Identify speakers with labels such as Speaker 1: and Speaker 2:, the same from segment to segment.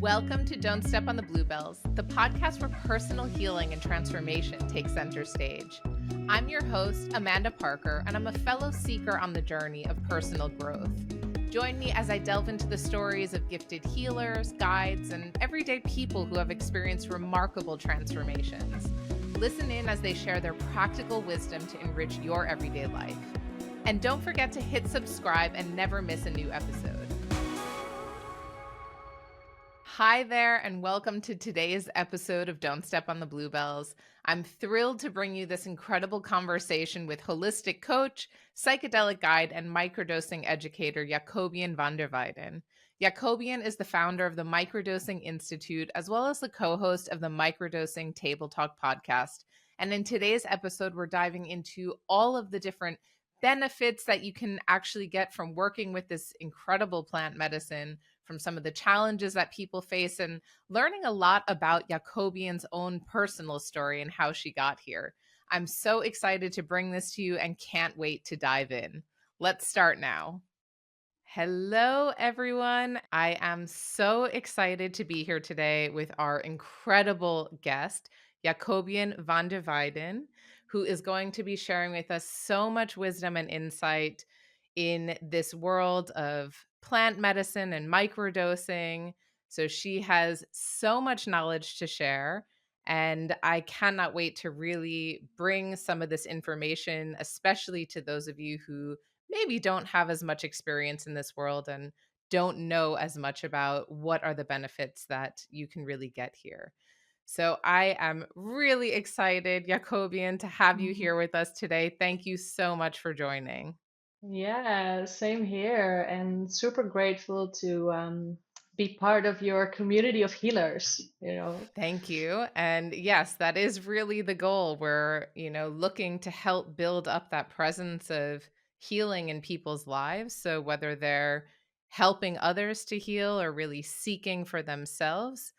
Speaker 1: Welcome to Don't Step on the Bluebells, the podcast where personal healing and transformation take center stage. I'm your host, Amanda Parker, and I'm a fellow seeker on the journey of personal growth. Join me as I delve into the stories of gifted healers, guides, and everyday people who have experienced remarkable transformations. Listen in as they share their practical wisdom to enrich your everyday life. And don't forget to hit subscribe and never miss a new episode. Hi there, and welcome to today's episode of Don't Step on the Bluebells. I'm thrilled to bring you this incredible conversation with holistic coach, psychedelic guide, and microdosing educator Jakobien van der Weijden. Jakobien is the founder of the Microdosing Institute, as well as the co-host of the Microdosing Table Talk Podcast. And in today's episode, we're diving into all of the different benefits that you can actually get from working with this incredible plant medicine, from some of the challenges that people face, and learning a lot about Jakobien's own personal story and how she got here. I'm so excited to bring this to you and can't wait to dive in. Let's start now. Hello, everyone. I am so excited to be here today with our incredible guest, Jakobien van der Weijden, who is going to be sharing with us so much wisdom and insight in this world of plant medicine and microdosing. So she has so much knowledge to share, and I cannot wait to really bring some of this information, especially to those of you who maybe don't have as much experience in this world and don't know as much about what are the benefits that you can really get here. So I am really excited, Jakobien, to have you here with us today. Thank you so much for joining.
Speaker 2: Yeah, same here, and super grateful to be part of your community of healers.
Speaker 1: Thank you. And yes, that is really the goal. We're, looking to help build up that presence of healing in people's lives. So whether they're helping others to heal or really seeking for themselves,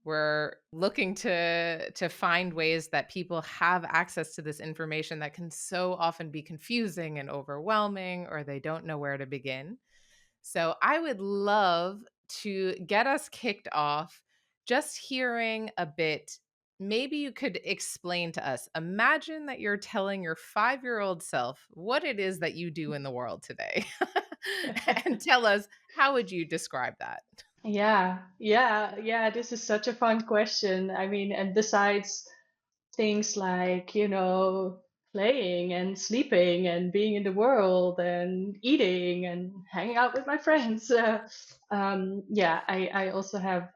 Speaker 1: we're looking to find ways that people have access to this information that can so often be confusing and overwhelming, or they don't know where to begin. So I would love to get us kicked off just hearing a bit. Maybe you could explain to us. Imagine that you're telling your 5-year-old self what it is that you do in the world today. And tell us, how would you describe that?
Speaker 2: Yeah. This is such a fun question. I mean, and besides things like playing and sleeping and being in the world and eating and hanging out with my friends, yeah, I also have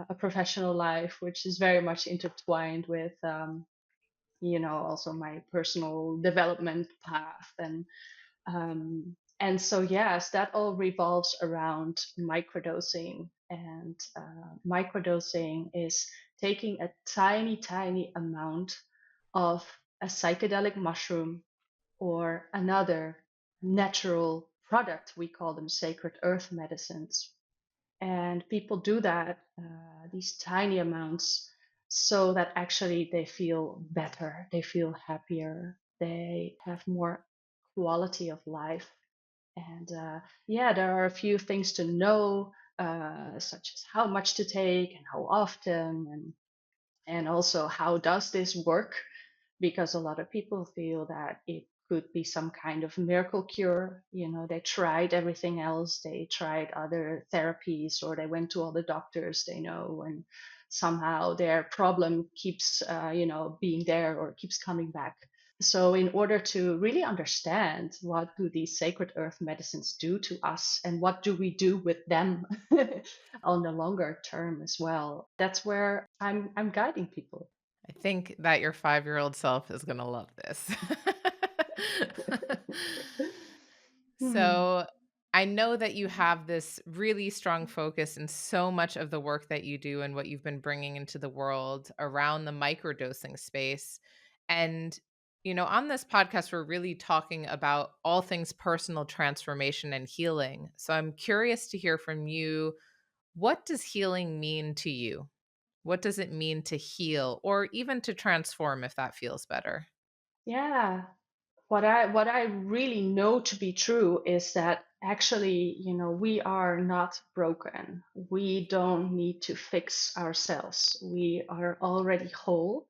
Speaker 2: a professional life, which is very much intertwined with also my personal development path and so yes, that all revolves around microdosing. And microdosing is taking a tiny amount of a psychedelic mushroom or another natural product. We call them sacred earth medicines. And people do that, these tiny amounts, so that actually they feel better, they feel happier, they have more quality of life. And yeah, there are a few things to know, such as how much to take and how often, and also how does this work? Because a lot of people feel that it could be some kind of miracle cure. They tried everything else, they tried other therapies, or they went to all the doctors they know, and somehow their problem keeps being there or keeps coming back. So in order to really understand what do these sacred earth medicines do to us and what do we do with them on the longer term as well, that's where I'm guiding people.
Speaker 1: I think that your 5-year-old self is going to love this.
Speaker 2: Hmm.
Speaker 1: So I know that you have this really strong focus in so much of the work that you do and what you've been bringing into the world around the microdosing space. And, on this podcast, we're really talking about all things personal transformation and healing. So I'm curious to hear from you. What does healing mean to you? What does it mean to heal or even to transform if that feels better?
Speaker 2: Yeah. what I really know to be true is that actually, we are not broken. We don't need to fix ourselves. We are already whole.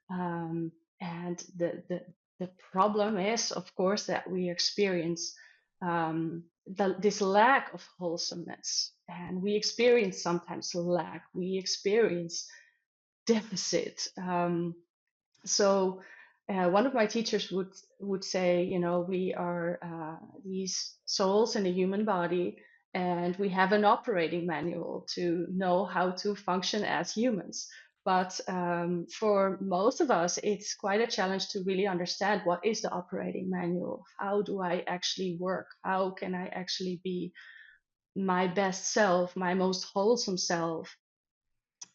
Speaker 2: Um, and the problem is, of course, that we experience this lack of wholesomeness, and we experience sometimes lack. We experience deficit. So one of my teachers would say, we are these souls in a human body, and we have an operating manual to know how to function as humans. But for most of us, it's quite a challenge to really understand what is the operating manual. How do I actually work? How can I actually be my best self, my most wholesome self?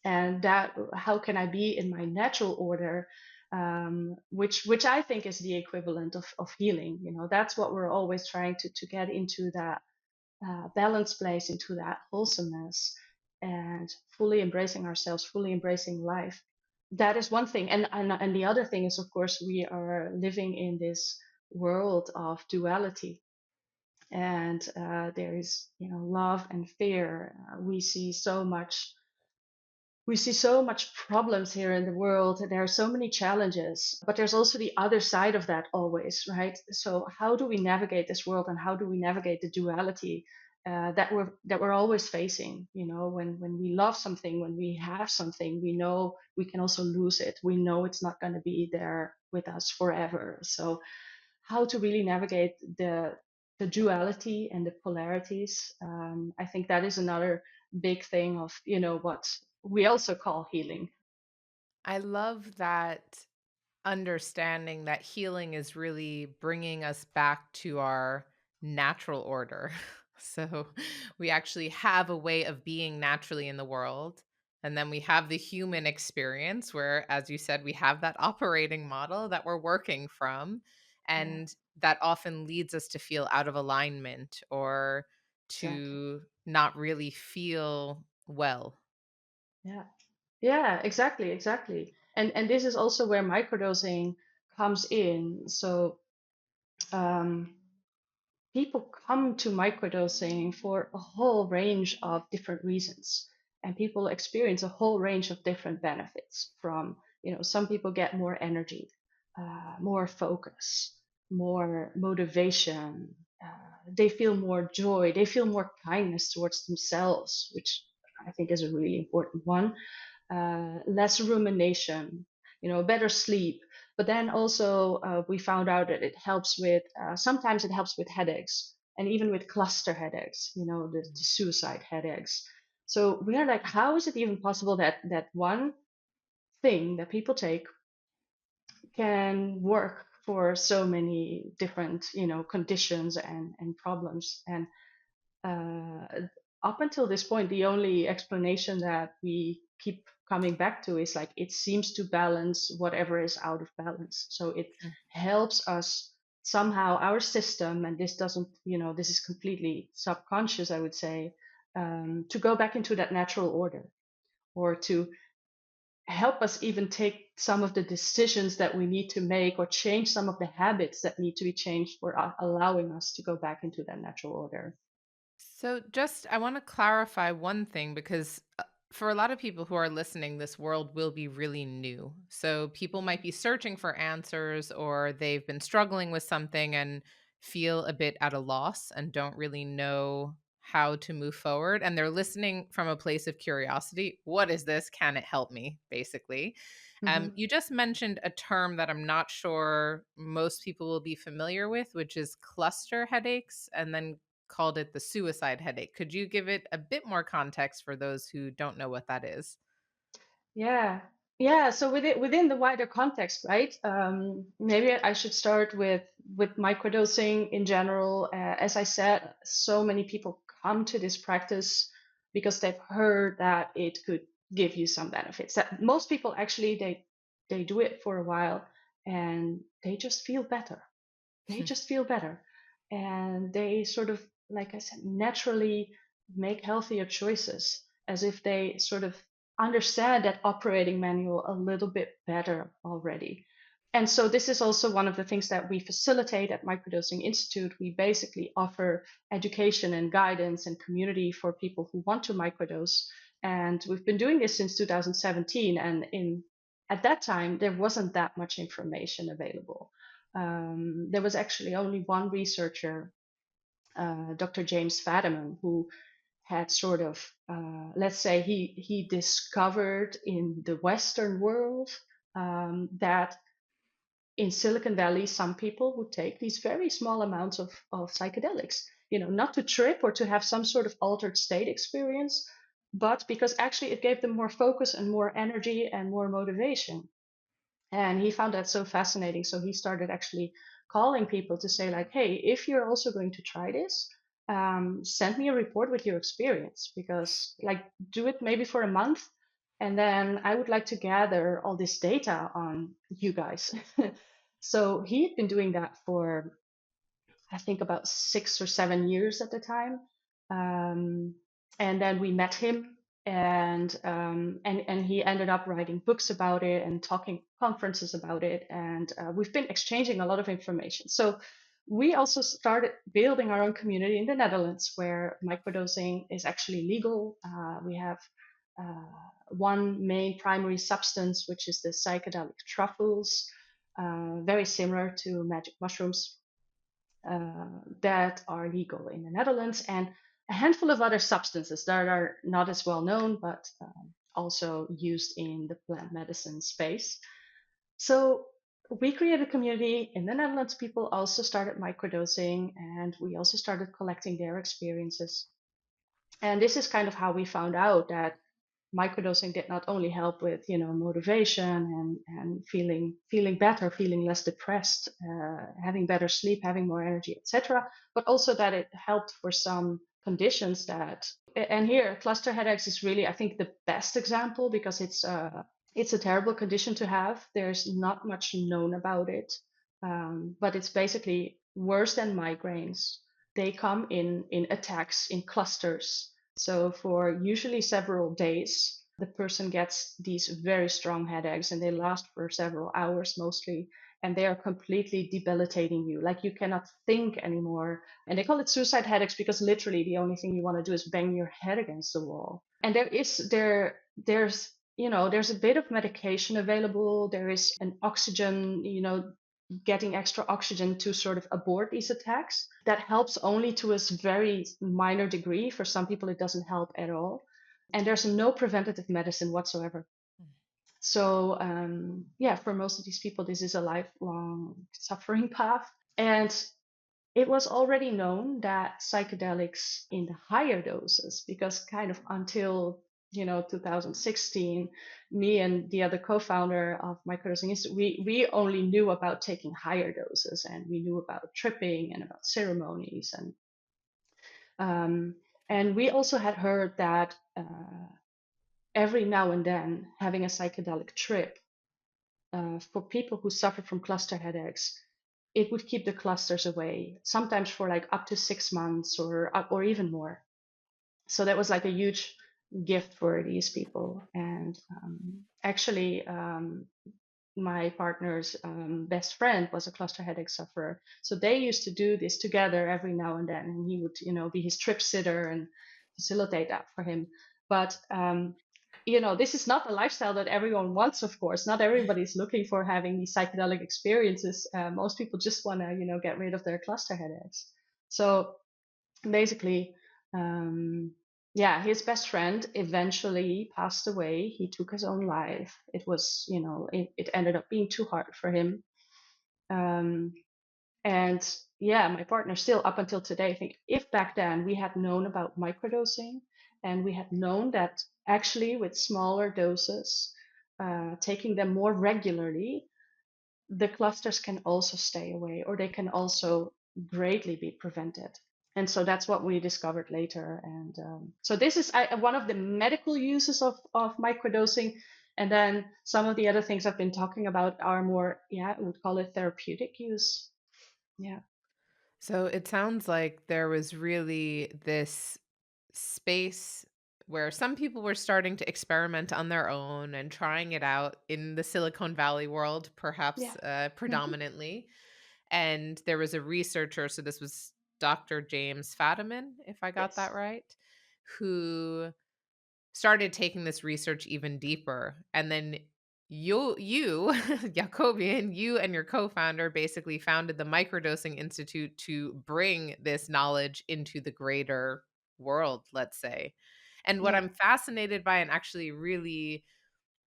Speaker 2: And that, how can I be in my natural order, which I think is the equivalent of healing. That's what we're always trying to get into, that balanced place, into that wholesomeness, and fully embracing ourselves, fully embracing life. That is one thing, and the other thing is, of course, we are living in this world of duality, and there is, love and fear. We see so much problems here in the world. There are so many challenges, but there's also the other side of that always, right? So how do we navigate this world, and how do we navigate the duality that we're always facing? When we love something, when we have something, we know we can also lose it. We know it's not going to be there with us forever. So how to really navigate the duality and the polarities. I think that is another big thing of, what we also call healing.
Speaker 1: I love that understanding that healing is really bringing us back to our natural order. So we actually have a way of being naturally in the world. And then we have the human experience where, as you said, we have that operating model that we're working from.
Speaker 2: Yeah,
Speaker 1: And that often leads us to feel out of alignment or
Speaker 2: exactly.
Speaker 1: to not really feel well.
Speaker 2: Yeah, yeah, exactly. And this is also where microdosing comes in. So um, people come to microdosing for a whole range of different reasons, and people experience a whole range of different benefits. From, some people get more energy, more focus, more motivation. They feel more joy, they feel more kindness towards themselves, which I think is a really important one. Less rumination, better sleep. But then also, we found out that it helps with, sometimes it helps with headaches, and even with cluster headaches, the suicide headaches. So we are like, how is it even possible that one thing that people take can work for so many different, conditions and problems? And uh, up until this point, the only explanation that we keep coming back to is like, it seems to balance whatever is out of balance. So it helps us somehow, our system, and this doesn't, this is completely subconscious, I would say, to go back into that natural order, or to help us even take some of the decisions that we need to make, or change some of the habits that need to be changed for allowing us to go back into that natural order.
Speaker 1: So, just I want to clarify one thing because for a lot of people who are listening, this world will be really new. So, people might be searching for answers or they've been struggling with something and feel a bit at a loss and don't really know how to move forward. And they're listening from a place of curiosity. What is this? Can it help me? Basically.
Speaker 2: Mm-hmm.
Speaker 1: You just mentioned a term that I'm not sure most people will be familiar with, which is cluster headaches, and then called it the suicide headache. Could you give it a bit more context for those who don't know what that is?
Speaker 2: Yeah, yeah. So within the wider context, right? Maybe I should start with microdosing in general. As I said, so many people come to this practice because they've heard that it could give you some benefits. That most people actually, they do it for a while, and they just feel better. They just feel better, and they sort of, like I said, naturally make healthier choices, as if they sort of understand that operating manual a little bit better already. And so this is also one of the things that we facilitate at Microdosing Institute. We basically offer education and guidance and community for people who want to microdose. And we've been doing this since 2017. And at that time, there wasn't that much information available. There was actually only one researcher, Dr. James Fadiman, who had sort of, let's say, he discovered in the Western world that in Silicon Valley, some people would take these very small amounts of psychedelics, not to trip or to have some sort of altered state experience, but because actually it gave them more focus and more energy and more motivation. And he found that so fascinating. So he started actually calling people to say, like, hey, if you're also going to try this, send me a report with your experience, because like do it maybe for a month. And then I would like to gather all this data on you guys. So he had been doing that for, I think, about 6 or 7 years at the time. Um, and then we met him, and he ended up writing books about it and talking conferences about it. And we've been exchanging a lot of information. So we also started building our own community in the Netherlands, where microdosing is actually legal. We have one main primary substance, which is the psychedelic truffles, very similar to magic mushrooms, that are legal in the Netherlands, and a handful of other substances that are not as well known, but also used in the plant medicine space. So we created a community in the Netherlands. People also started microdosing, and we also started collecting their experiences. And this is kind of how we found out that microdosing did not only help with motivation and feeling better, feeling less depressed, having better sleep, having more energy, etc., but also that it helped for some conditions that, and here cluster headaches is really, I think, the best example, because it's a terrible condition to have. There's not much known about it, but it's basically worse than migraines. They come in attacks, in clusters. So for usually several days, the person gets these very strong headaches, and they last for several hours mostly, and they are completely debilitating you. Like, you cannot think anymore. And they call it suicide headaches because literally the only thing you want to do is bang your head against the wall. And there's a bit of medication available. There is an oxygen, getting extra oxygen to sort of abort these attacks. That helps only to a very minor degree. For some people, it doesn't help at all. And there's no preventative medicine whatsoever. So, yeah, for most of these people, this is a lifelong suffering path. And it was already known that psychedelics in the higher doses, because kind of until 2016, me and the other co-founder of Microdosing Institute, we only knew about taking higher doses, and we knew about tripping and about ceremonies, and we also had heard that every now and then having a psychedelic trip, for people who suffer from cluster headaches, it would keep the clusters away, sometimes for like up to 6 months or even more. So that was like a huge gift for these people. And actually, my partner's best friend was a cluster headache sufferer, so they used to do this together every now and then, and he would be his trip sitter and facilitate that for him. But this is not the lifestyle that everyone wants. Of course, not everybody's looking for having these psychedelic experiences. Most people just want to get rid of their cluster headaches. So basically, yeah, his best friend eventually passed away. He took his own life. It was, it ended up being too hard for him. Um, and yeah, my partner still, up until today, think if back then we had known about microdosing, and we had known that actually with smaller doses, taking them more regularly, the clusters can also stay away, or they can also greatly be prevented. And so that's what we discovered later. And so this is one of the medical uses of microdosing. And then some of the other things I've been talking about are more, yeah, I would call it therapeutic use. Yeah.
Speaker 1: So it sounds like there was really this space where some people were starting to experiment on their own and trying it out in the Silicon Valley world, perhaps
Speaker 2: Yeah. Mhm.
Speaker 1: predominantly. And there was a researcher, so this was Dr. James Fadiman, if I got that
Speaker 2: Yes.
Speaker 1: right, who started taking this research even deeper. And then you Jakobien, you and your co-founder basically founded the Microdosing Institute to bring this knowledge into the greater world, let's say. And what
Speaker 2: Yeah.
Speaker 1: I'm fascinated by and actually really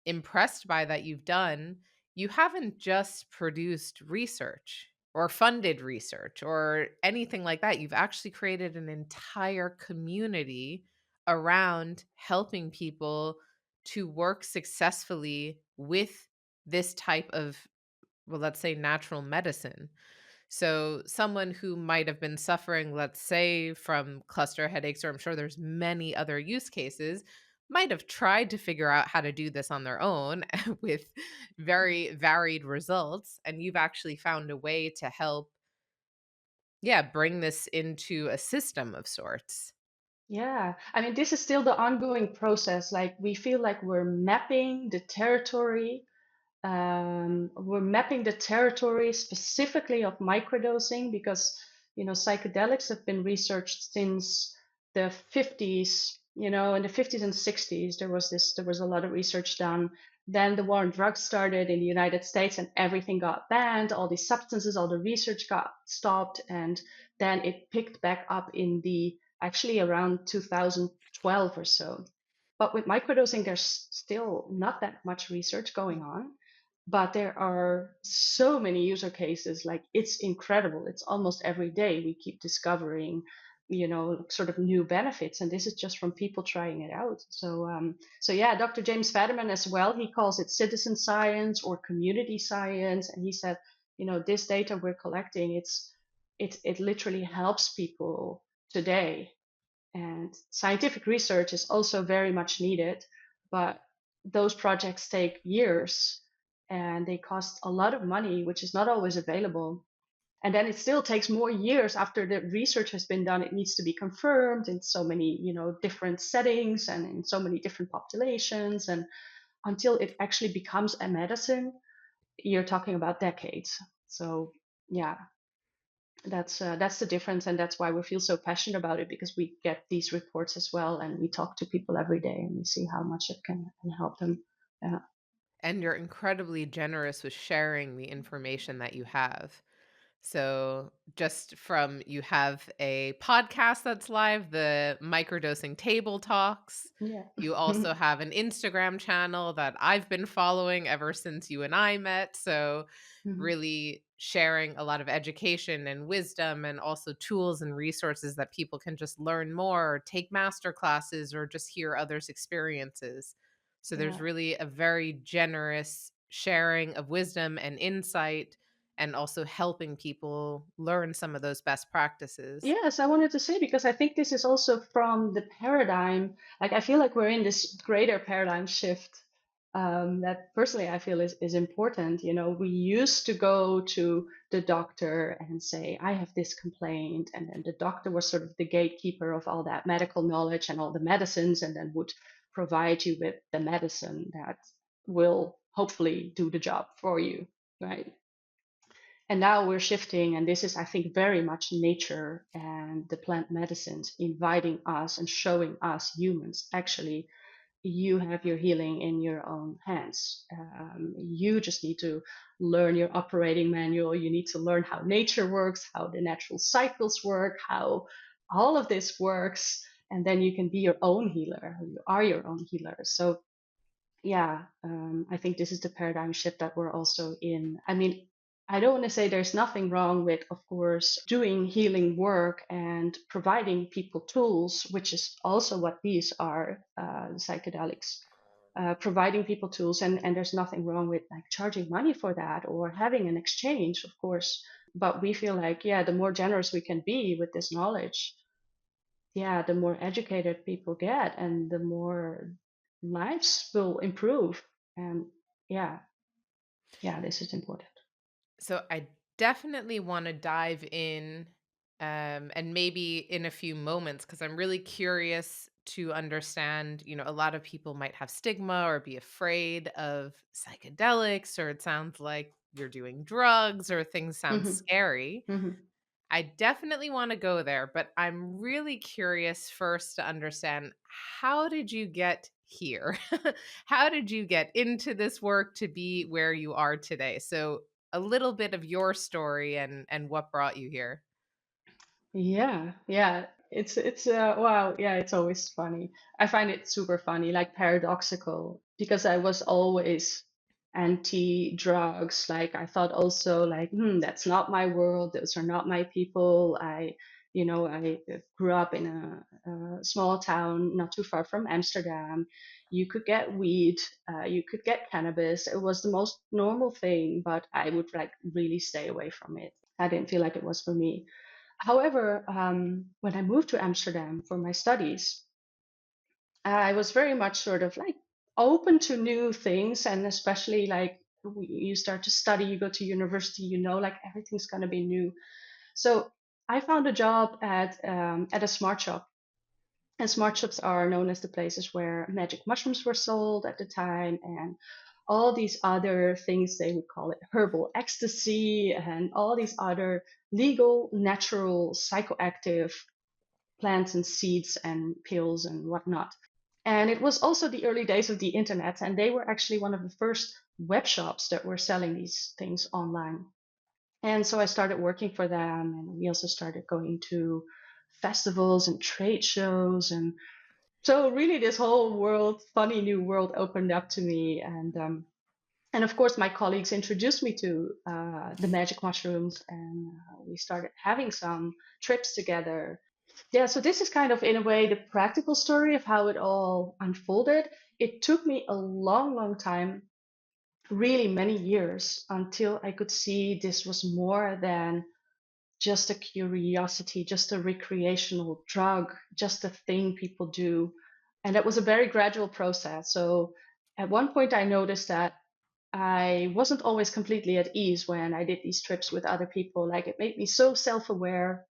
Speaker 1: impressed by that you've done, you haven't just produced research or funded research or anything like that. You've actually created an entire community around helping people to work successfully with this type of, well, let's say natural medicine. So someone who might have been suffering, let's say, from cluster headaches, or I'm sure there's many other use cases, might have tried to figure out how to do this on their own with very varied results. And you've actually found a way to help, yeah, bring this into a system of sorts.
Speaker 2: Yeah, I mean, this is still the ongoing process. Like, we feel like we're mapping the territory specifically of microdosing because, psychedelics have been researched since the 50s. In the 50s and 60s, there was a lot of research done. Then the war on drugs started in the United States and everything got banned. All these substances, all the research got stopped. And then it picked back up in the actually around 2012 or so. But with microdosing, there's still not that much research going on, but there are so many user cases. Like, it's incredible. It's almost every day we keep discovering sort of new benefits, and this is just from people trying it out. So yeah, Dr. James Fadiman as well, he calls it citizen science or community science, and he said, this data we're collecting, it literally helps people today. And scientific research is also very much needed, but those projects take years and they cost a lot of money, which is not always available. And then it still takes more years after the research has been done. It needs to be confirmed in so many, different settings and in so many different populations. And until it actually becomes a medicine, you're talking about decades. So yeah, that's the difference, and that's why we feel so passionate about it, because we get these reports as well, and we talk to people every day, and we see how much it can help them. Yeah.
Speaker 1: And you're incredibly generous with sharing the information that you have. So, just from you have a podcast that's live, the Microdosing Table Talks.
Speaker 2: Yeah.
Speaker 1: You also have an Instagram channel that I've been following ever since you and I met. So,
Speaker 2: Mhm.
Speaker 1: really sharing a lot of education and wisdom and also tools and resources that people can just learn more, or take master classes, or just hear others' experiences. So, there's
Speaker 2: Yeah.
Speaker 1: really a very generous sharing of wisdom and insight and also helping people learn some of those best practices.
Speaker 2: Yes, I wanted to say, because I think this is also from the paradigm. Like, I feel like we're in this greater paradigm shift, that personally I feel is important. We used to go to the doctor and say, I have this complaint. And then the doctor was sort of the gatekeeper of all that medical knowledge and all the medicines, and then would provide you with the medicine that will hopefully do the job for you, right? And now we're shifting, and this is, I think, very much nature and the plant medicines inviting us and showing us humans, actually, you have your healing in your own hands. You just need to learn your operating manual. You need to learn how nature works, how the natural cycles work, how all of this works. And then you can be your own healer. You are your own healer. So yeah, I think this is the paradigm shift that we're also in. I mean, I don't want to say there's nothing wrong with, of course, doing healing work and providing people tools, which is also what these are, psychedelics, providing people tools. And there's nothing wrong with like charging money for that or having an exchange, of course. But we feel like, yeah, the more generous we can be with this knowledge, yeah, the more educated people get and the more lives will improve. And yeah, yeah, this is important.
Speaker 1: So I definitely want to dive in and maybe in a few moments, because I'm really curious to understand. A lot of people might have stigma or be afraid of psychedelics, or it sounds like you're doing drugs, or things sound
Speaker 2: Hmm.
Speaker 1: scary.
Speaker 2: Hmm.
Speaker 1: I definitely want to go there, but I'm really curious first to understand, how did you get here? How did you get into this work to be where you are today? So, a little bit of your story and what brought you here.
Speaker 2: Yeah, yeah. It's wow, yeah, it's always funny. I find it super funny, like paradoxical, because I was always anti-drugs. Like I thought also like, that's not my world. Those are not my people. I grew up in a small town not too far from Amsterdam. You could get weed, you could get cannabis. It was the most normal thing, but I would like really stay away from it. I didn't feel like it was for me. However, when I moved to Amsterdam for my studies, I was very much sort of like open to new things, and especially like you start to study, you go to university, like everything's going to be new. So I found a job at a smart shop, and smart shops are known as the places where magic mushrooms were sold at the time, and all these other things, they would call it herbal ecstasy, and all these other legal, natural, psychoactive plants and seeds and pills and whatnot. And it was also the early days of the internet, and they were actually one of the first web shops that were selling these things online. And so I started working for them, and we also started going to festivals and trade shows. And so really this whole world, funny new world opened up to me. And of course, my colleagues introduced me to the magic mushrooms, and we started having some trips together. Yeah, so this is kind of, in a way, the practical story of how it all unfolded. It took me a long, long time, really many years, until I could see this was more than just a curiosity, just a recreational drug, just a thing people do. And that was a very gradual process. So at one point, I noticed that I wasn't always completely at ease when I did these trips with other people. Like it made me so self aware,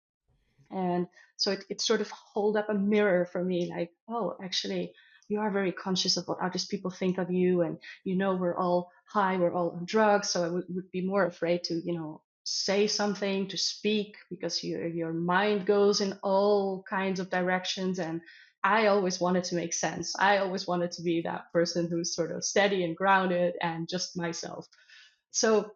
Speaker 2: and so it sort of hold up a mirror for me, like, oh, actually, you are very conscious of what other people think of you. And, we're all high, we're all on drugs. So I would be more afraid to, say something, to speak, because your mind goes in all kinds of directions. And I always wanted to make sense. I always wanted to be that person who's sort of steady and grounded and just myself. So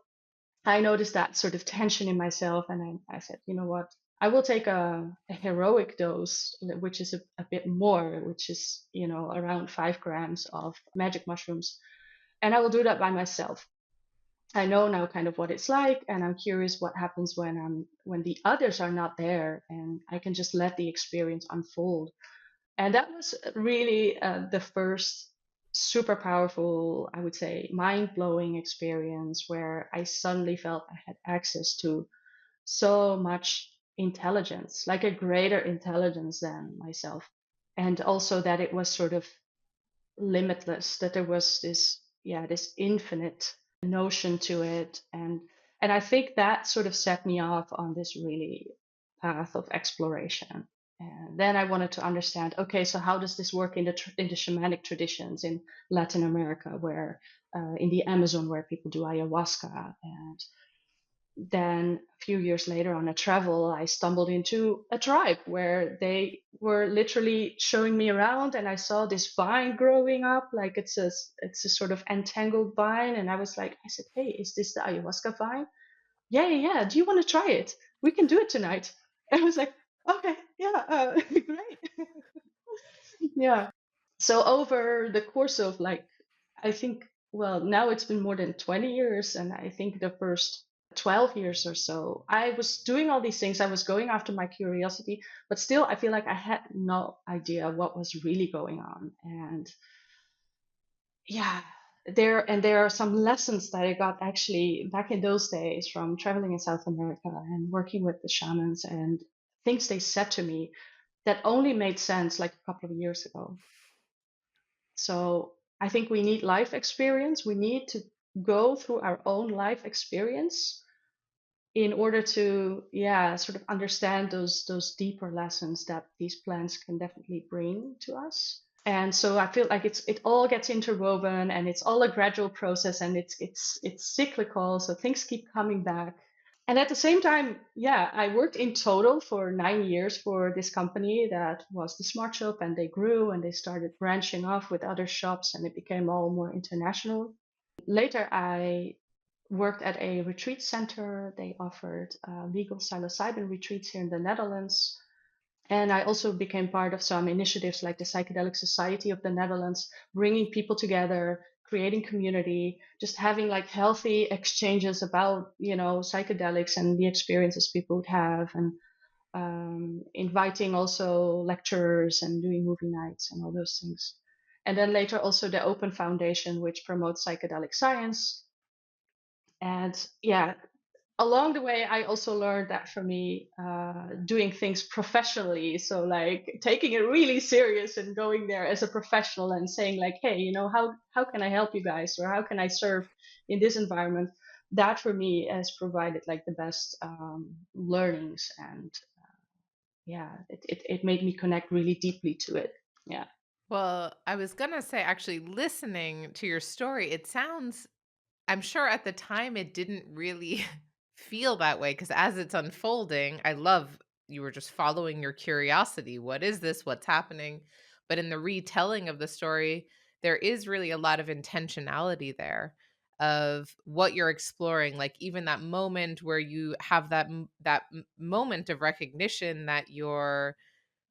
Speaker 2: I noticed that sort of tension in myself, and I said, you know what? I will take a heroic dose, which is a bit more, which is, around 5 grams of magic mushrooms, and I will do that by myself. I know now kind of what it's like, and I'm curious what happens when the others are not there, and I can just let the experience unfold. And that was really the first super powerful, I would say, mind blowing experience where I suddenly felt I had access to so much intelligence, like a greater intelligence than myself. And also that it was sort of limitless, that there was this, yeah, this infinite notion to it. And I think that sort of set me off on this really path of exploration. And then I wanted to understand, okay, so how does this work in the shamanic traditions in Latin America, where in the Amazon, where people do ayahuasca. And then a few years later on a travel, I stumbled into a tribe where they were literally showing me around, and I saw this vine growing up, like it's a sort of entangled vine. And I said, hey, is this the ayahuasca vine? Yeah, yeah, yeah. Do you want to try it? We can do it tonight. And I was like, okay, yeah, great. Yeah. So over the course of like, I think, well, now it's been more than 20 years, and I think the first 12 years or so, I was doing all these things. I was going after my curiosity, but still, I feel like I had no idea what was really going on. And yeah, there are some lessons that I got actually back in those days from traveling in South America and working with the shamans, and things they said to me that only made sense like a couple of years ago. So I think we need life experience. We need to go through our own life experience in order to, yeah, sort of understand those deeper lessons that these plants can definitely bring to us. And so I feel like it all gets interwoven, and it's all a gradual process, and it's cyclical, so things keep coming back. And at the same time, yeah, I worked in total for 9 years for this company that was the Smart Shop, and they grew and they started branching off with other shops, and it became all more international. Later, I worked at a retreat center. They offered legal psilocybin retreats here in the Netherlands. And I also became part of some initiatives like the Psychedelic Society of the Netherlands, bringing people together, creating community, just having like healthy exchanges about, psychedelics and the experiences people would have, and inviting also lecturers and doing movie nights and all those things. And then later also the Open Foundation, which promotes psychedelic science. And yeah, along the way, I also learned that for me, doing things professionally, so like taking it really serious and going there as a professional and saying like, hey, how can I help you guys, or how can I serve in this environment? That for me has provided like the best learnings, and yeah, it made me connect really deeply to it. Yeah,
Speaker 1: Well, I was going to say, actually, listening to your story, it sounds, I'm sure at the time it didn't really feel that way because as it's unfolding, I love you were just following your curiosity. What is this? What's happening? But in the retelling of the story, there is really a lot of intentionality there of what you're exploring. Like even that moment where you have moment of recognition that you're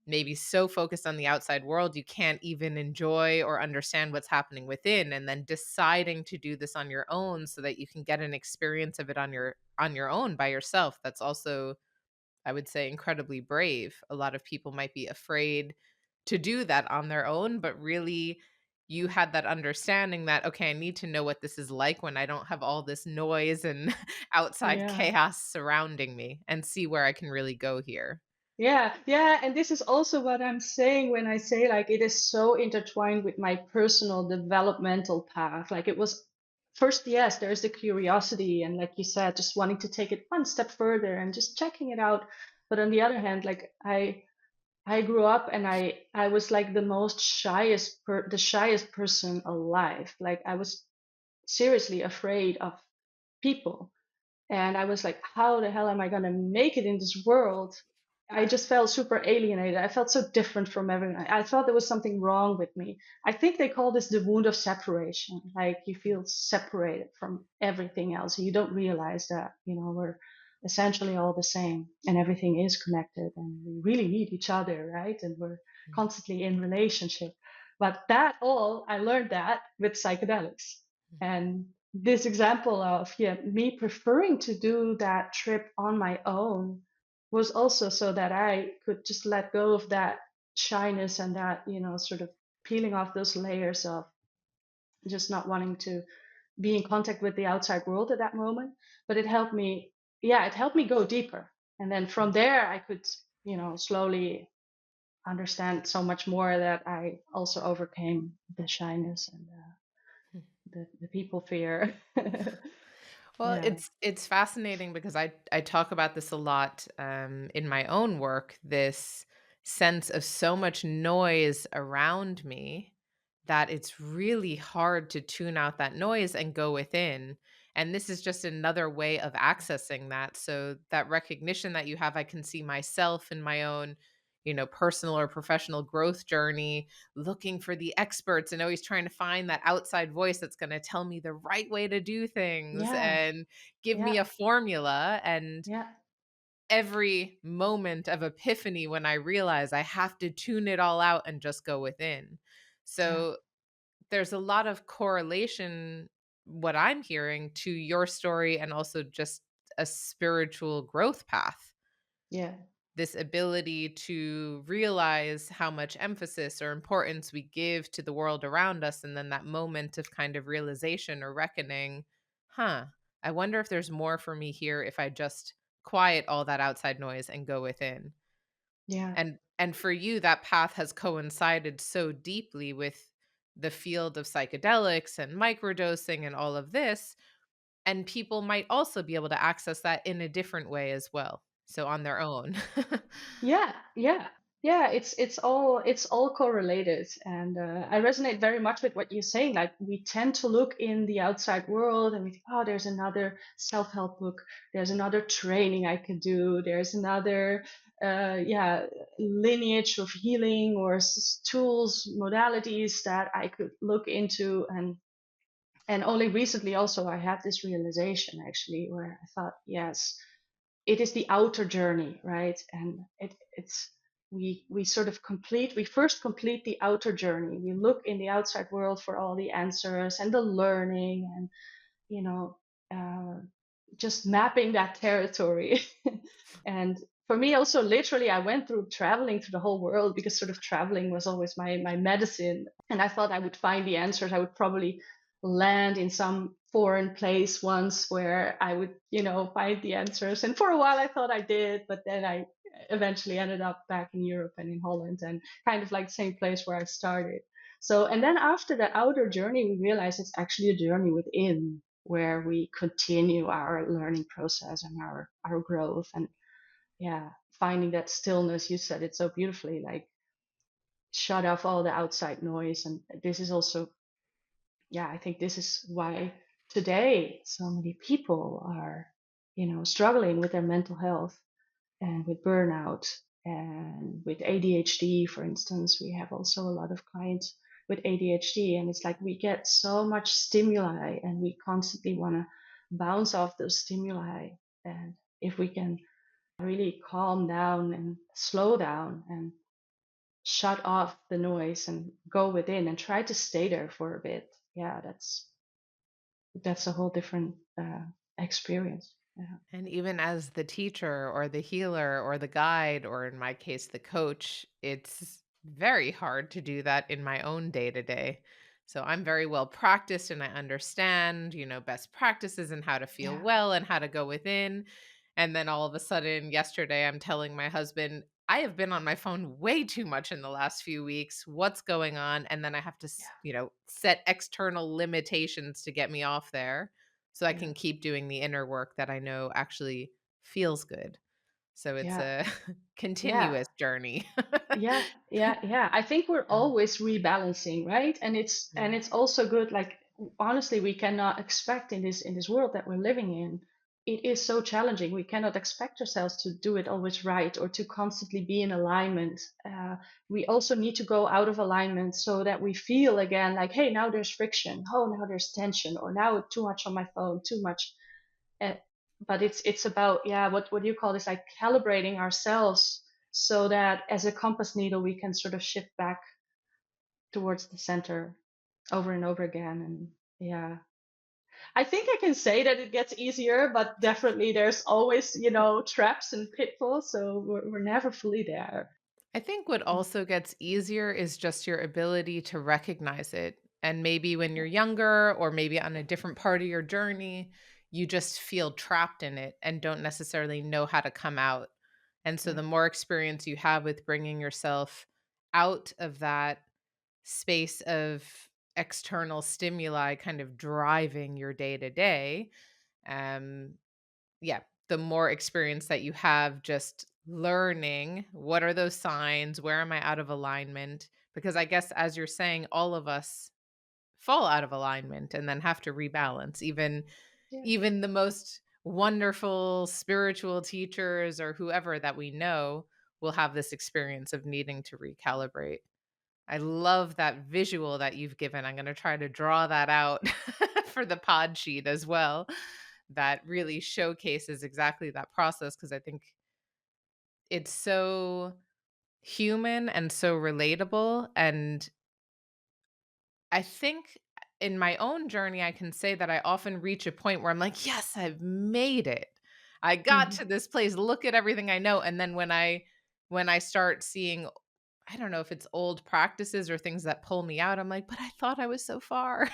Speaker 1: maybe so focused on the outside world you can't even enjoy or understand what's happening within, and then deciding to do this on your own so that you can get an experience of it on your own by yourself. That's also, I would say, incredibly brave. A lot of people might be afraid to do that on their own, but really you had that understanding that, okay, I need to know what this is like when I don't have all this noise and outside
Speaker 2: yeah.
Speaker 1: chaos surrounding me, and see where I can really go here.
Speaker 2: Yeah, yeah, and this is also what I'm saying when I say like it is so intertwined with my personal developmental path. Like it was first, yes, there's the curiosity, and like you said, just wanting to take it one step further and just checking it out. But on the other hand, like I grew up and I was like the shyest person alive. Like I was seriously afraid of people. And I was like, how the hell am I going to make it in this world? I just felt super alienated. I felt so different from everyone. I thought there was something wrong with me. I think they call this the wound of separation. Like you feel separated from everything else. You don't realize that, we're essentially all the same and everything is connected and we really need each other, right? And we're constantly in relationship. But I learned that with psychedelics. And this example of, yeah, me preferring to do that trip on my own was also so that I could just let go of that shyness and that, sort of peeling off those layers of just not wanting to be in contact with the outside world at that moment. But it helped me go deeper. And then from there, I could, slowly understand so much more that I also overcame the shyness and the people fear.
Speaker 1: Well,
Speaker 2: Yeah.
Speaker 1: it's fascinating because I talk about this a lot in my own work. This sense of so much noise around me that it's really hard to tune out that noise and go within. And this is just another way of accessing that. So that recognition that you have, I can see myself in my own, personal or professional growth journey, looking for the experts and always trying to find that outside voice that's going to tell me the right way to do things
Speaker 2: Yeah.
Speaker 1: and give me
Speaker 2: Yeah.
Speaker 1: a formula. And
Speaker 2: Yeah.
Speaker 1: every moment of epiphany when I realize I have to tune it all out and just go within.
Speaker 2: Yeah.
Speaker 1: So there's a lot of correlation, what I'm hearing, to your story and also just a spiritual growth path.
Speaker 2: Yeah.
Speaker 1: This ability to realize how much emphasis or importance we give to the world around us, and then that moment of kind of realization or reckoning, huh, I wonder if there's more for me here if I just quiet all that outside noise and go within.
Speaker 2: Yeah.
Speaker 1: And for you, that path has coincided so deeply with the field of psychedelics and microdosing and all of this. And people might also be able to access that in a different way as well, so on their own.
Speaker 2: Yeah, yeah, yeah. It's all correlated, and I resonate very much with what you're saying. Like we tend to look in the outside world, and we think, oh, there's another self-help book, there's another training I could do, there's another, yeah, lineage of healing or tools, modalities that I could look into, and only recently also I had this realization actually where I thought, yes, it is the outer journey, right? And it's we sort of we first complete the outer journey. We look in the outside world for all the answers and the learning, and you know, uh, just mapping that territory. And for me also, literally, I went through traveling through the whole world because sort of traveling was always my medicine, and I thought I would find the answers. I would probably land in some foreign place once where I would, find the answers. And for a while I thought I did, but then I eventually ended up back in Europe and in Holland, and kind of like the same place where I started. So, and then after the outer journey, we realize it's actually a journey within where we continue our learning process and our growth. And yeah, finding that stillness, you said it so beautifully, like shut off all the outside noise. And this is also, yeah, I think this is why today so many people are, struggling with their mental health and with burnout and with ADHD, for instance. We have also a lot of clients with ADHD, and it's like we get so much stimuli and we constantly want to bounce off those stimuli. And if we can really calm down and slow down and shut off the noise and go within and try to stay there for a bit, yeah, that's a whole different experience. Yeah,
Speaker 1: And even as the teacher or the healer or the guide, or in my case, the coach, it's very hard to do that in my own day to day. So I'm very well practiced and I understand, best practices and how to feel
Speaker 2: yeah,
Speaker 1: well and how to go within. And then all of a sudden, yesterday, I'm telling my husband, I have been on my phone way too much in the last few weeks. What's going on? And then I have to, set external limitations to get me off there so I
Speaker 2: yeah,
Speaker 1: can keep doing the inner work that I know actually feels good. So it's
Speaker 2: yeah,
Speaker 1: a
Speaker 2: yeah.
Speaker 1: continuous journey.
Speaker 2: Yeah, yeah, yeah. I think we're
Speaker 1: Mhm.
Speaker 2: always rebalancing, right? And it's also good. Like honestly, we cannot expect in this world that we're living in. It is so challenging. We cannot expect ourselves to do it always right or to constantly be in alignment. We also need to go out of alignment so that we feel again like, hey, now there's friction. Oh, now there's tension, or now too much on my phone, too much. uh, but it's about, yeah, what do you call this, like calibrating ourselves so that as a compass needle we can sort of shift back towards the center over and over again. And yeah, I think I can say that it gets easier, but definitely there's always, traps and pitfalls, so we're never fully there.
Speaker 1: I think what also gets easier is just your ability to recognize it. And maybe when
Speaker 2: Yeah,
Speaker 1: you're younger, or maybe on a different part of your journey, you just feel trapped in it and don't necessarily know how to come out. And so
Speaker 2: yeah,
Speaker 1: the more experience you have with bringing yourself out of that space of external stimuli kind of driving your day to day, um yeah, the more experience that you have just learning what are those signs, where am I out of alignment, because I guess as you're saying, all of us fall out of alignment and then have to rebalance. even
Speaker 2: yeah,
Speaker 1: even the most wonderful spiritual teachers or whoever that we know will have this experience of needing to recalibrate. I love that visual that you've given. I'm going to try to draw that out for the pod sheet as well. That really showcases exactly that process, because I think it's so human and so relatable. And I think in my own journey, I can say that I often reach a point where I'm like, yes, I've made it. I got
Speaker 2: hmm
Speaker 1: to this place. Look at everything I know. And then when I start seeing, I don't know if it's old practices or things that pull me out, I'm like, but I thought I was so far.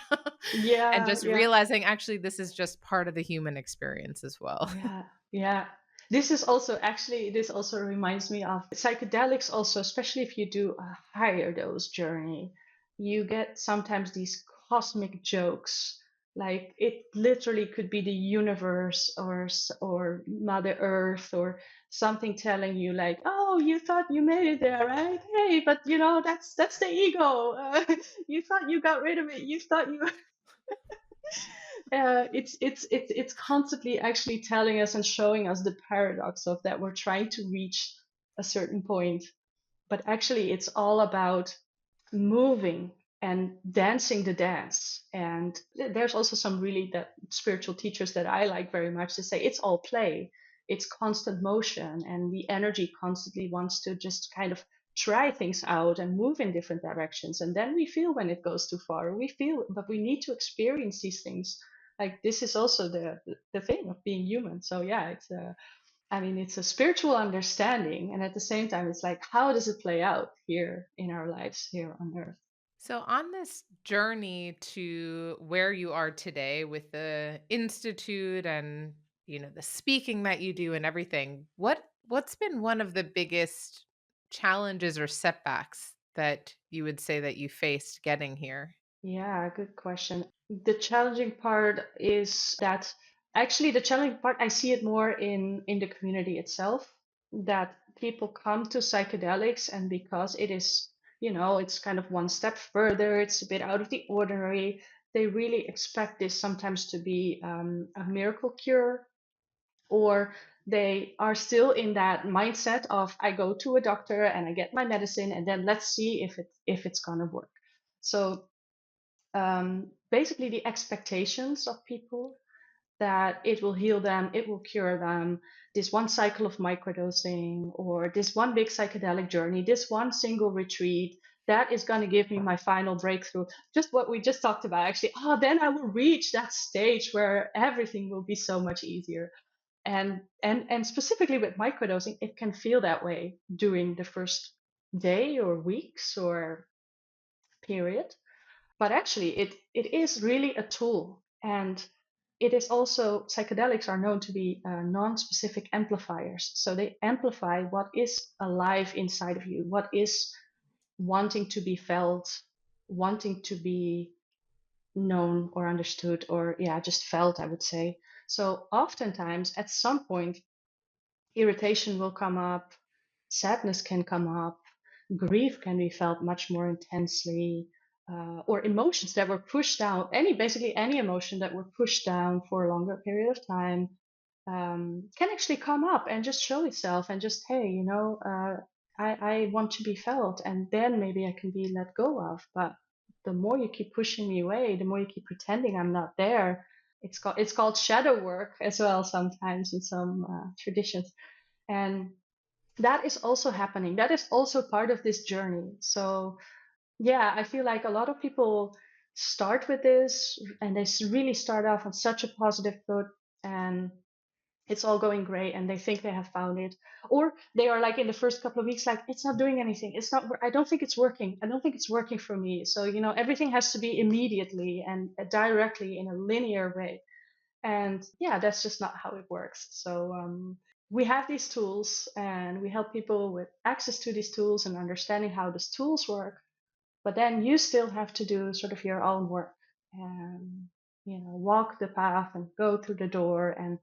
Speaker 1: And
Speaker 2: yeah,
Speaker 1: just
Speaker 2: yeah.
Speaker 1: realizing actually this is just part of the human experience as well.
Speaker 2: Yeah, yeah. This also reminds me of psychedelics also, especially if you do a higher dose journey. You get sometimes these cosmic jokes Like it literally could be the universe or Mother Earth or something telling you like, oh, you thought you made it there, right? Hey, but that's the ego. You thought you got rid of it. You thought you it's constantly actually telling us and showing us the paradox of that we're trying to reach a certain point, but actually it's all about moving and dancing the dance. And there's also some really that spiritual teachers that I like very much to say it's all play, it's constant motion, and the energy constantly wants to just kind of try things out and move in different directions. And then we feel when it goes too far, we feel, but we need to experience these things. Like this is also the thing of being human. So yeah, it's a, I mean, it's a spiritual understanding, and at the same time, it's like, how does it play out here in our lives here on Earth?
Speaker 1: So, on this journey to where you are today with the institute and the speaking that you do and everything, what's been one of the biggest challenges or setbacks that you would say that you faced getting here?
Speaker 2: Yeah, good question. The challenging part is that actually the challenging part, I see it more in the community itself, that people come to psychedelics and because it is, it's kind of one step further, it's a bit out of the ordinary. They really expect this sometimes to be a miracle cure, or they are still in that mindset of I go to a doctor and I get my medicine and then let's see if it's gonna work. So basically the expectations of people that it will heal them, it will cure them, this one cycle of microdosing or this one big psychedelic journey, this one single retreat, that is going to give me my final breakthrough. Just what we just talked about, actually. Oh, then I will reach that stage where everything will be so much easier. And specifically with microdosing, it can feel that way during the first day or weeks or period, but actually it is really a tool. And it is also, psychedelics are known to be non-specific amplifiers, so they amplify what is alive inside of you, what is wanting to be felt, wanting to be known or understood, or yeah, just felt, I would say. So oftentimes at some point irritation will come up, sadness can come up, grief can be felt much more intensely, or emotions that were pushed down, basically any emotion that were pushed down for a longer period of time, can actually come up and just show itself and just, hey, I want to be felt, and then maybe I can be let go of. But the more you keep pushing me away, the more you keep pretending I'm not there. It's called shadow work as well sometimes in some traditions, and that is also happening. That is also part of this journey. So yeah, I feel like a lot of people start with this and they really start off on such a positive foot, and it's all going great and they think they have found it, or they are like in the first couple of weeks like, it's not doing anything, it's not, I don't think it's working, I don't think it's working for me. So everything has to be immediately and directly in a linear way, and yeah, that's just not how it works. So we have these tools and we help people with access to these tools and understanding how these tools work, but then you still have to do sort of your own work and walk the path and go through the door and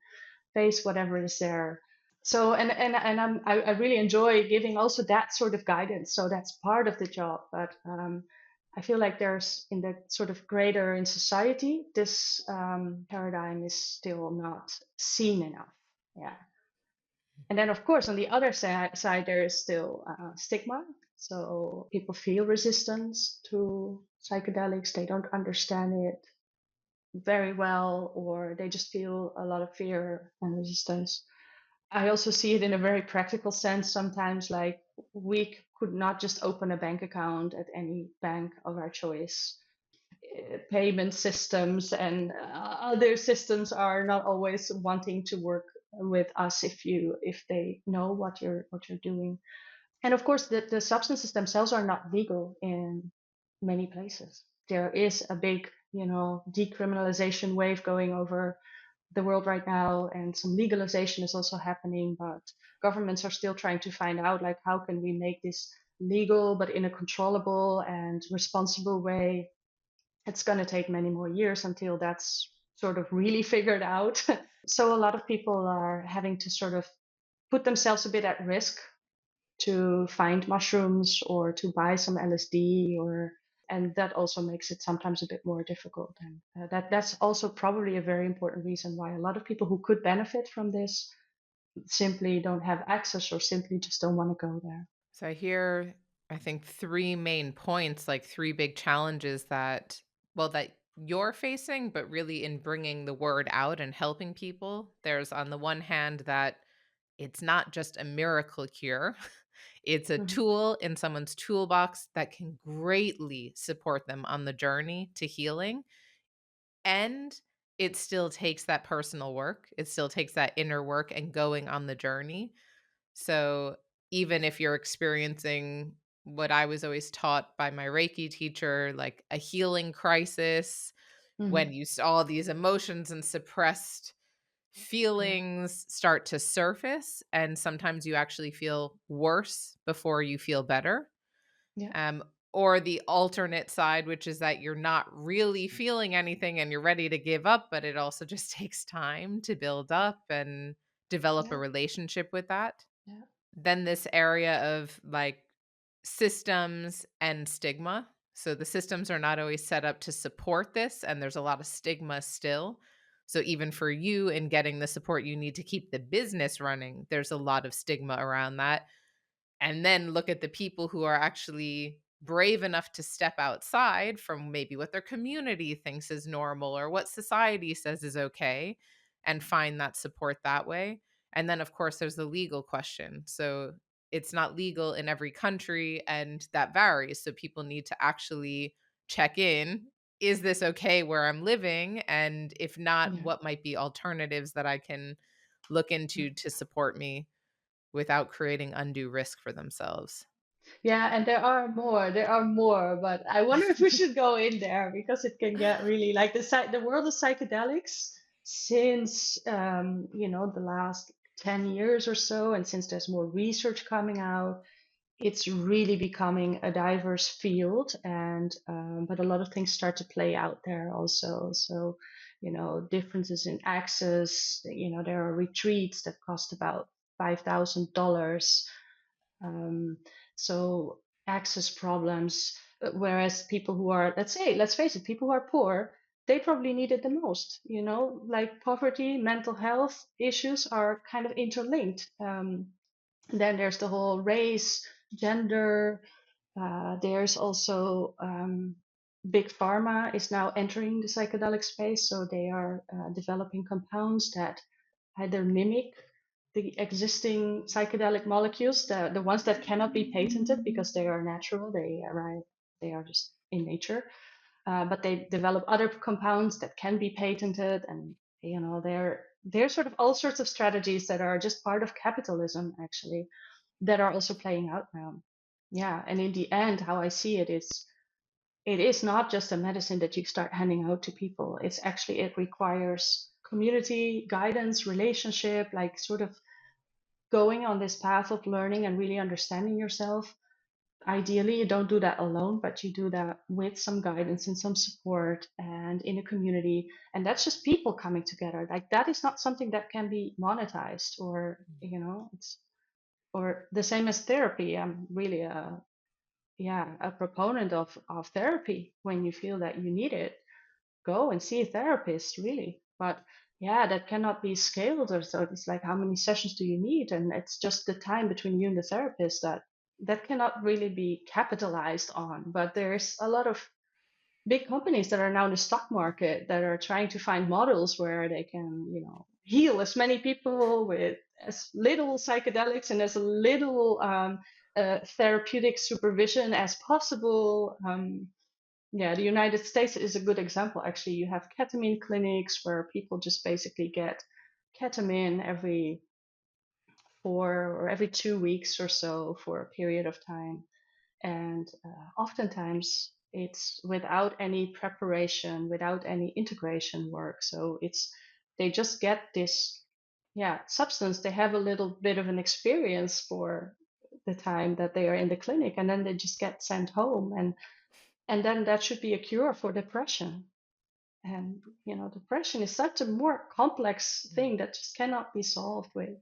Speaker 2: face whatever is there. So I really enjoy giving also that sort of guidance. So that's part of the job. But I feel like there's in the sort of greater in society, this paradigm is still not seen enough. Yeah. And then of course on the other side there is still stigma. So people feel resistance to psychedelics. They don't understand it very well, or they just feel a lot of fear and resistance. I also see it in a very practical sense sometimes, like we could not just open a bank account at any bank of our choice. Payment systems and other systems are not always wanting to work with us if they know what you're doing. And of course, the substances themselves are not legal in many places. There is a big, decriminalization wave going over the world right now, and some legalization is also happening, but governments are still trying to find out like how can we make this legal but in a controllable and responsible way. It's going to take many more years until that's sort of really figured out. So a lot of people are having to sort of put themselves a bit at risk to find mushrooms or to buy some LSD, or and that also makes it sometimes a bit more difficult. And that's also probably a very important reason why a lot of people who could benefit from this simply don't have access or simply just don't want to go there.
Speaker 1: So I hear, I think, three main points, like three big challenges that, well, that you're facing, but really in bringing the word out and helping people. There's, on the one hand, that it's not just a miracle cure, it's a
Speaker 2: Mhm.
Speaker 1: tool in someone's toolbox that can greatly support them on the journey to healing. And it still takes that personal work, it still takes that inner work and going on the journey. So even if you're experiencing what I was always taught by my Reiki teacher, like a healing crisis, when
Speaker 2: Mhm.
Speaker 1: you all these emotions and suppressed
Speaker 2: Yeah.
Speaker 1: feelings start to surface, and sometimes you actually feel worse before you feel better.
Speaker 2: Yeah.
Speaker 1: Um, or the alternate side, which is that you're not really feeling anything and you're ready to give up, but it also just takes time to build up and develop a
Speaker 2: Yeah.
Speaker 1: relationship with that.
Speaker 2: Yeah.
Speaker 1: Then this area of like systems and stigma. So the systems are not always set up to support this, and there's a lot of stigma still. So even for you in getting the support you need to keep the business running, there's a lot of stigma around that. And then look at the people who are actually brave enough to step outside from maybe what their community thinks is normal or what society says is okay, and find that support that way. And then, of course, there's the legal question. So it's not legal in every country, and that varies. So people need to actually check in. Is this okay where I'm living? And if not,
Speaker 2: Yeah.
Speaker 1: what might be alternatives that I can look
Speaker 2: Yeah.
Speaker 1: into to support me without creating undue risk for themselves?
Speaker 2: Yeah, and there are more, but I wonder if we should go in there because it can get really like the world of psychedelics since the last 10 years or so, and since there's more research coming out, it's really becoming a diverse field, and but a lot of things start to play out there also. So, differences in access. There are retreats that cost about $5,000. Um, so access problems, whereas people who are, let's face it, people who are poor, they probably need it the most. Like poverty, mental health issues are kind of interlinked. Then there's the whole race, gender. There's also big pharma is now entering the psychedelic space, so they are developing compounds that either mimic the existing psychedelic molecules, the ones that cannot be patented because they are natural, they are just in nature. But they develop other compounds that can be patented, and there's sort of all sorts of strategies that are just part of capitalism, actually, that are also playing out now. Yeah, and in the end, how I see it is, it is not just a medicine that you start handing out to people. It requires community guidance, relationship, like sort of going on this path of learning and really understanding yourself. Ideally, you don't do that alone, but you do that with some guidance and some support and in a community. And that's just people coming together. Like that is not something that can be monetized, or, it's, or the same as therapy. I'm really a proponent of therapy. When you feel that you need it, go and see a therapist, really. But yeah, that cannot be scaled, or so it's like, how many sessions do you need? And it's just the time between you and the therapist that cannot really be capitalized on. But there's a lot of big companies that are now in the stock market that are trying to find models where they can, heal as many people with as little psychedelics and as little therapeutic supervision as possible. Yeah, the United States is a good example. Actually, you have ketamine clinics where people just basically get ketamine every 2 weeks or so for a period of time, and oftentimes it's without any preparation, without any integration work. So they just get this, yeah, substance. They have a little bit of an experience for the time that they are in the clinic, and then they just get sent home. And And then that should be a cure for depression. And, depression is such a more complex thing that just cannot be solved with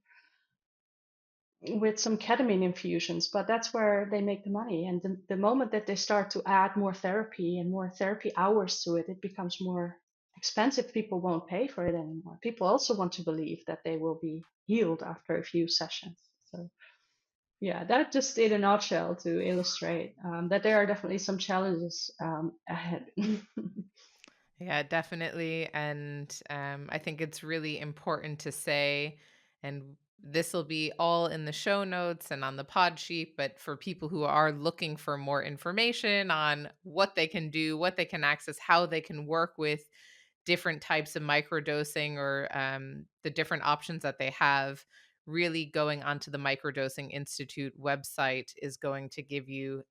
Speaker 2: some ketamine infusions, but that's where they make the money. And the moment that they start to add more therapy and more therapy hours to it, it becomes more expensive. People won't pay for it anymore. People also want to believe that they will be healed after a few sessions. So, yeah, that just in a nutshell to illustrate that there are definitely some challenges ahead.
Speaker 1: Yeah, definitely. And I think it's really important to say, and this will be all in the show notes and on the pod sheet, but for people who are looking for more information on what they can do, what they can access, how they can work with different types of microdosing or the different options that they have, really going onto the Microdosing Institute website is going to give you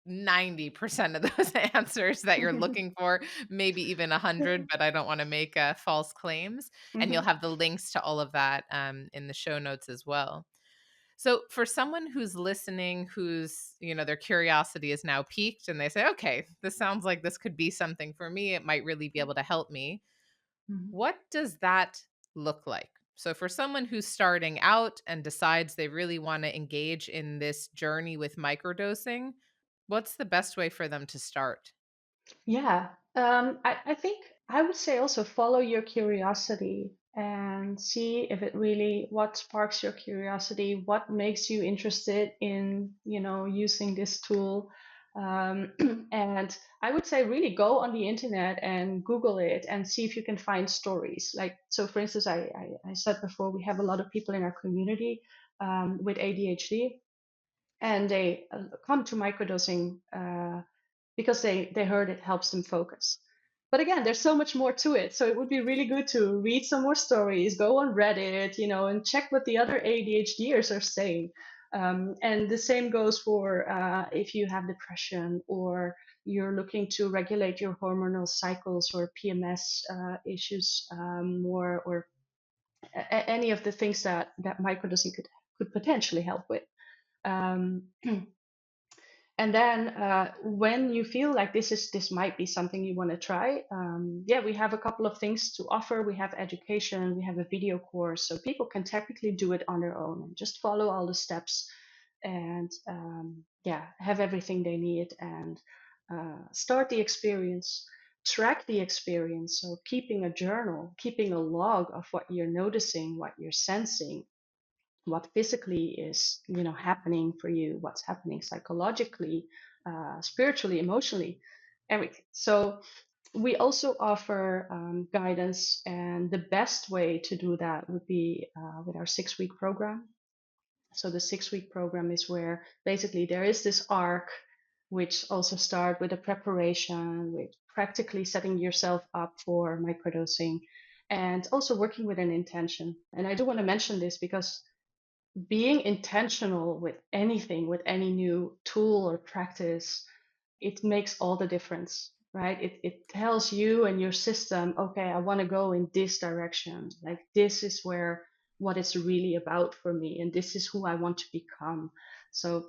Speaker 1: 90% of those answers that you're looking for, maybe even 100, but I don't want to make false claims. And you'll
Speaker 2: Mhm.
Speaker 1: have the links to all of that in the show notes as well. So for someone who's listening, who's, their curiosity is now piqued and they say, okay, this sounds like this could be something for me. It might really be able to help me.
Speaker 2: Mhm.
Speaker 1: What does that look like? So for someone who's starting out and decides they really want to engage in this journey with microdosing, what's the best way for them to start?
Speaker 2: Yeah, I think I would say also follow your curiosity and see if it really what sparks your curiosity, what makes you interested in, using this tool. Um, and I would say really go on the internet and Google it and see if you can find stories. Like, so for instance, I said before, we have a lot of people in our community with ADHD, and they come to microdosing because they heard it helps them focus. But again, there's so much more to it. So it would be really good to read some more stories, go on Reddit, and check what the other ADHDers are saying. And the same goes for if you have depression or you're looking to regulate your hormonal cycles or PMS issues more, or any of the things that microdosing could potentially help with. Um, and then when you feel like this might be something you want to try, yeah, we have a couple of things to offer. We have education, we have a video course, so people can technically do it on their own and just follow all the steps, and yeah, have everything they need, and start the experience, track the experience. So keeping a journal, keeping a log of what you're noticing, what you're sensing, what physically is happening for you, what's happening psychologically, spiritually, emotionally, everything. So we also offer guidance, and the best way to do that would be with our 6-week program. So the 6-week program is where basically there is this arc, which also start with a preparation, with practically setting yourself up for microdosing, and also working with an intention. And I do want to mention this because being intentional with anything, with any new tool or practice, it makes all the difference, right? It tells you and your system, okay, I want to go in this direction. Like, this is where what it's really about for me, and this is who I want to become. So,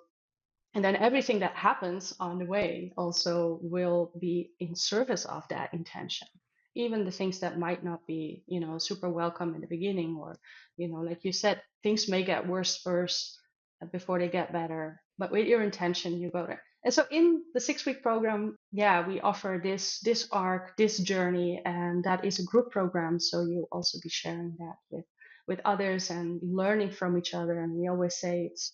Speaker 2: and then everything that happens on the way also will be in service of that intention. Even the things that might not be super welcome in the beginning, or like you said, things may get worse first before they get better, but with your intention you go there. And so in the 6-week program, yeah, we offer this arc, this journey, and that is a group program, so you'll also be sharing that with others and learning from each other. And we always say it's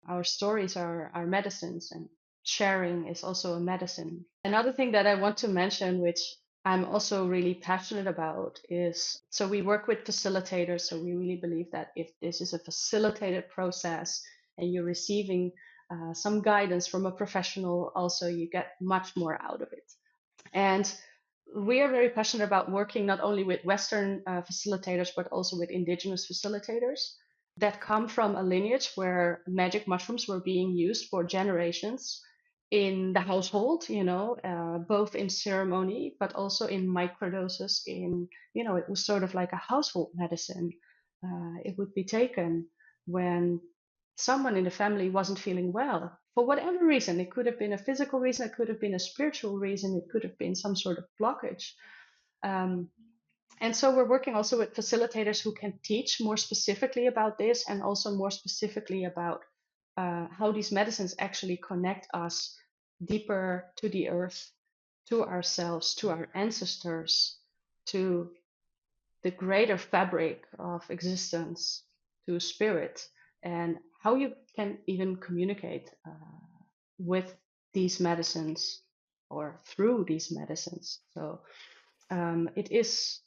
Speaker 2: our stories are our medicines, and sharing is also a medicine. Another thing that I want to mention, which I'm also really passionate about, is so we work with facilitators. So we really believe that if this is a facilitated process and you're receiving some guidance from a professional, also you get much more out of it. And we are very passionate about working not only with Western facilitators, but also with indigenous facilitators that come from a lineage where magic mushrooms were being used for generations in the household, both in ceremony, but also in microdoses. It was sort of like a household medicine. It would be taken when someone in the family wasn't feeling well for whatever reason. It could have been a physical reason, it could have been a spiritual reason, it could have been some sort of blockage. Um, and so we're working also with facilitators who can teach more specifically about this, and also more specifically about how these medicines actually connect us deeper to the earth, to ourselves, to our ancestors, to the greater fabric of existence, to spirit, and how you can even communicate with these medicines or through these medicines. So it is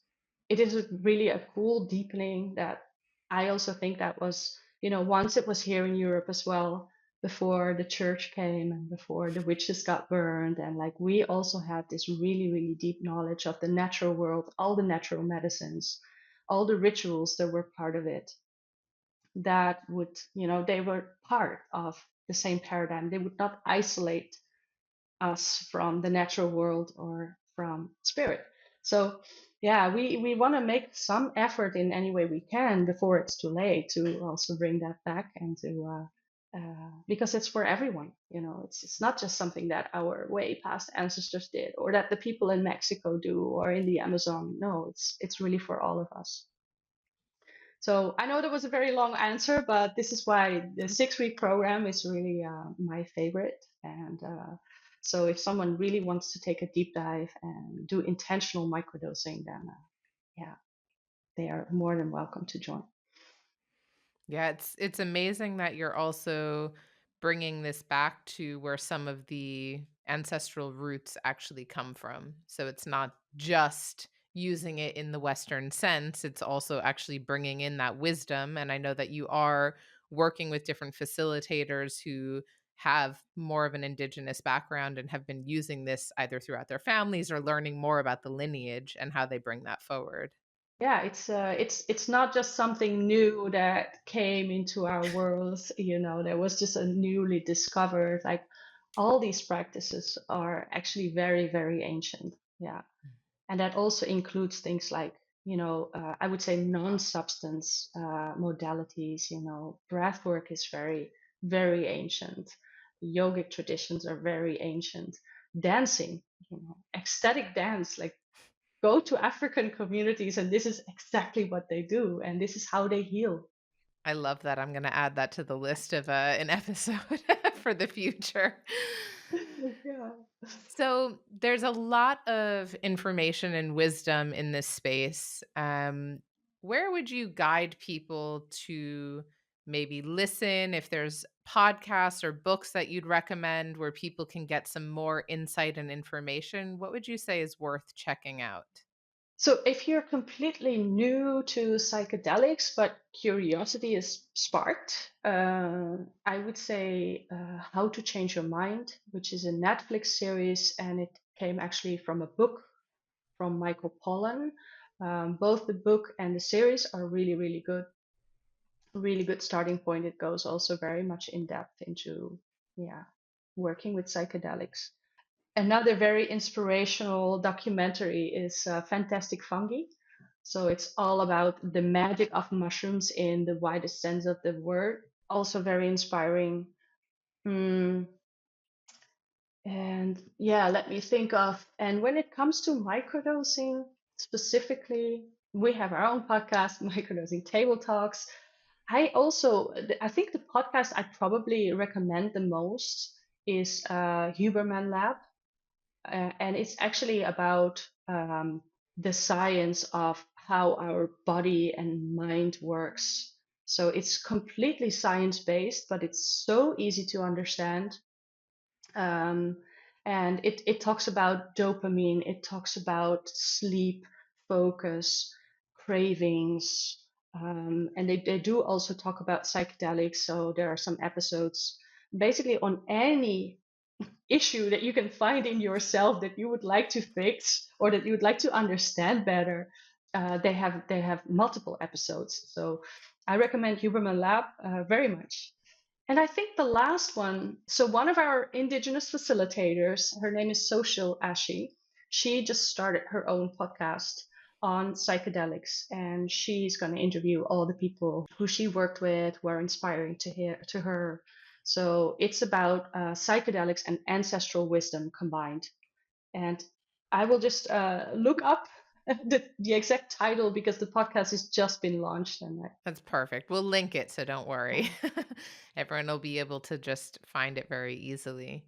Speaker 2: really a cool deepening that I also think that was, once it was here in Europe as well, before the church came and before the witches got burned, and like we also had this really, really deep knowledge of the natural world, all the natural medicines, all the rituals that were part of it, that would, they were part of the same paradigm. They would not isolate us from the natural world or from spirit. So yeah, we want to make some effort in any way we can before it's too late to also bring that back, and to because it's for everyone. It's not just something that our way past ancestors did, or that the people in Mexico do, or in the Amazon. No, it's really for all of us. So I know that was a very long answer, but this is why the 6-week program is really my favorite. And so if someone really wants to take a deep dive and do intentional microdosing, then yeah, they are more than welcome to join.
Speaker 1: Yeah, it's amazing that you're also bringing this back to where some of the ancestral roots actually come from. So it's not just using it in the Western sense, it's also actually bringing in that wisdom. And I know that you are working with different facilitators who have more of an indigenous background and have been using this either throughout their families or learning more about the lineage and how they bring that forward.
Speaker 2: Yeah, it's not just something new that came into our worlds. There was just a newly discovered, like, all these practices are actually very, very ancient. Yeah. And that also includes things like, I would say non-substance modalities. Breath work is very, very ancient. Yogic traditions are very ancient. Dancing, ecstatic dance, like, go to African communities and this is exactly what they do, and this is how they heal.
Speaker 1: I love that. I'm gonna add that to the list of, an episode for the future.
Speaker 2: Yeah.
Speaker 1: So, there's a lot of information and wisdom in this space. Where would you guide people to maybe listen, if there's podcasts or books that you'd recommend where people can get some more insight and information? What would you say is worth checking out?
Speaker 2: So if you're completely new to psychedelics, but curiosity is sparked, I would say How to Change Your Mind, which is a Netflix series, and it came actually from a book from Michael Pollan. Both the book and the series are really, really good. Really good starting point. It goes also very much in depth into, yeah, working with psychedelics. Another very inspirational documentary is Fantastic Fungi. So it's all about the magic of mushrooms in the widest sense of the word. Also very inspiring. Mm, and yeah, let me think of. And when it comes to microdosing specifically, we have our own podcast, Microdosing Table Talks. I think the podcast I probably recommend the most is Huberman Lab, and it's actually about the science of how our body and mind works. So it's completely science based, but it's so easy to understand. Um, and it talks about dopamine, it talks about sleep, focus, cravings. And they do also talk about psychedelics. So there are some episodes basically on any issue that you can find in yourself that you would like to fix or that you would like to understand better. They have multiple episodes, so I recommend Huberman Lab very much. And I think the last one, so one of our indigenous facilitators, her name is Social Ashi. She just started her own podcast, on psychedelics, and she's going to interview all the people who she worked with, were inspiring to her. So it's about psychedelics and ancestral wisdom combined. And I will just look up the exact title because the podcast has just been launched. And
Speaker 1: That's perfect. We'll link it, so don't
Speaker 2: yeah.
Speaker 1: worry. Everyone will be able to just find it very easily.